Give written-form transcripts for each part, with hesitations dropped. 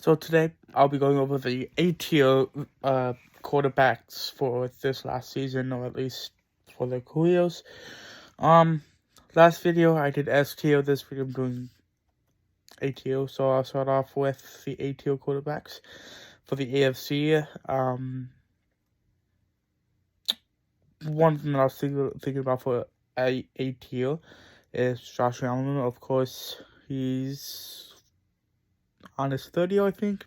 So today I'll be going over the A-tier quarterbacks for this last season, or at least for their careers. Last video I did S-tier. This video I'm doing A-tier. So I'll start off with the A-tier quarterbacks for the AFC. One thing that I was thinking about for A-tier is Josh Allen. Of course, he's on his third year, I think.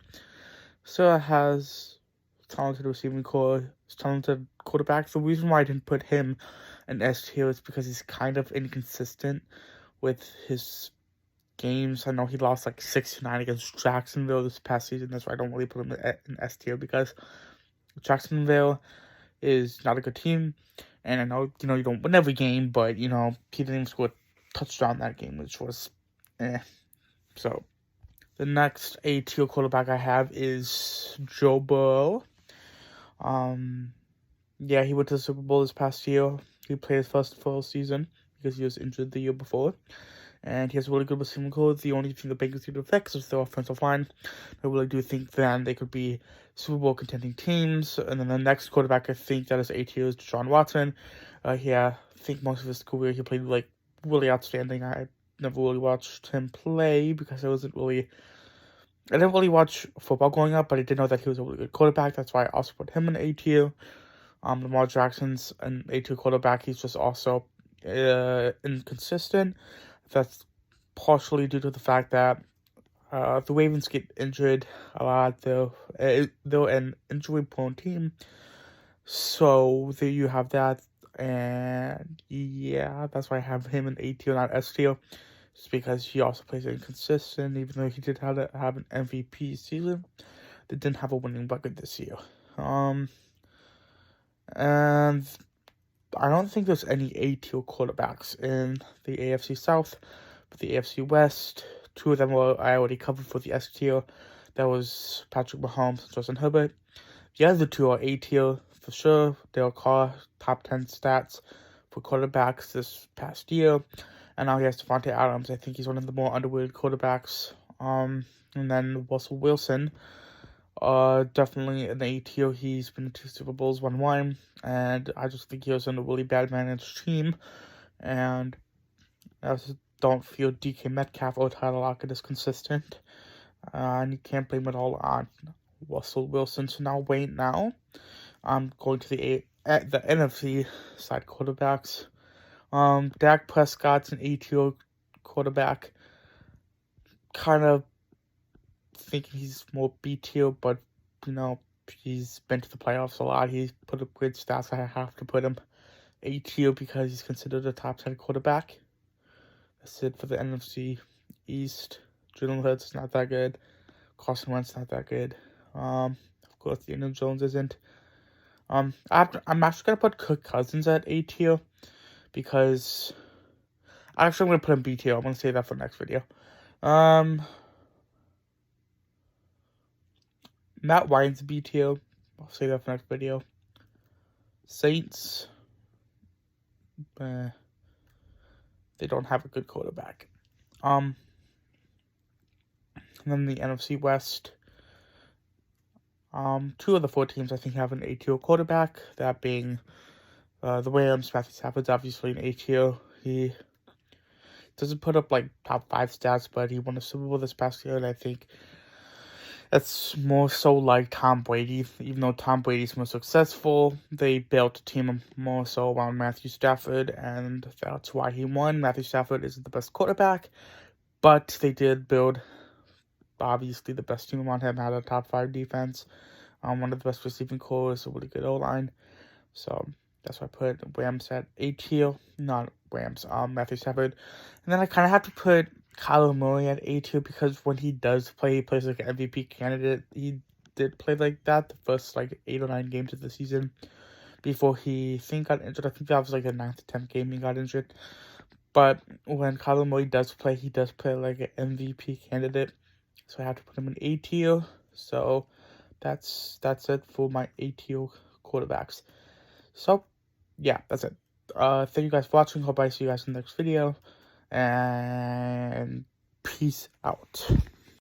So has talented receiving core, talented quarterback. The reason why I didn't put him in S tier is because he's kind of inconsistent with his games. I know he lost like 6-9 against Jacksonville this past season. That's why I don't really put him in S tier, because Jacksonville is not a good team. And I know, you don't win every game, but, he didn't even score a touchdown that game, which was So the next A-tier quarterback I have is Joe Burrow. Yeah, he went to the Super Bowl this past year. He played his first full season because he was injured the year before. And he has a really good receiving core. The only thing the Bengals need to fix is their offensive line. I really do think then they could be Super Bowl contending teams. And then the next quarterback I think that is A-tier is Deshaun Watson. I think most of his career he played like really outstanding. I never really watched him play because I didn't really watch football growing up, but I did know that he was a really good quarterback. That's why I also put him in A-tier. Lamar Jackson's an A-tier quarterback. He's just also inconsistent. That's partially due to the fact that the Ravens get injured a lot. They're an injury-prone team. So there you have that. And yeah, that's why I have him in A-tier, not S-tier. Just because he also plays inconsistent, even though he did have an MVP season. They didn't have a winning record this year. And I don't think there's any A-tier quarterbacks in the AFC South. But the AFC West, two of them I already covered for the S-tier. That was Patrick Mahomes and Justin Herbert. The other two are A-tier for sure. Derek Carr, top 10 stats for quarterbacks this past year. And now he has Davante Adams. I think he's one of the more underrated quarterbacks. And then Russell Wilson, definitely an A-tier. He's been to 2 Super Bowls, won one. And I just think he was on a really bad managed team. And I just don't feel DK Metcalf or Tyler Lockett is consistent. And you can't blame it all on Russell Wilson. So now I'm going to the NFC side quarterbacks. Dak Prescott's an A-tier quarterback. Kind of thinking he's more B-tier, but, he's been to the playoffs a lot. He's put up great stats. I have to put him A-tier because he's considered a top 10 quarterback. That's it for the NFC East. Jalen Hurts is not that good. Carson Wentz not that good. Of course, Daniel Jones isn't. I'm actually gonna put Kirk Cousins at A-tier because I'm gonna put him B-tier. I'm gonna save that for the next video. Matt Ryan's B-tier. I'll save that for next video. Saints. They don't have a good quarterback. And then the NFC West. 2 of the 4 teams I think have an A-tier quarterback. That being the Rams. Matthew Stafford's obviously an A-tier. He doesn't put up like top 5 stats, but he won a Super Bowl this past year, and I think that's more so like Tom Brady. Even though Tom Brady's more successful, they built a team more so around Matthew Stafford, and that's why he won. Matthew Stafford isn't the best quarterback, but they did build, obviously, the best team around him. Had a top 5 defense, one of the best receiving cores, a really good O-line. So that's why I put Rams at A-tier, not Rams, Matthew Stafford. And then I kind of have to put Kyler Murray at A-tier because when he does play, he plays like an MVP candidate. He did play like that the first 8 or 9 games of the season before he got injured. I think that was like the 9th or 10th game he got injured. But when Kyler Murray does play, he does play like an MVP candidate. So I have to put him in A-tier. So that's it for my A-tier quarterbacks. So yeah, that's it. Thank you guys for watching. Hope I see you guys in the next video. And peace out.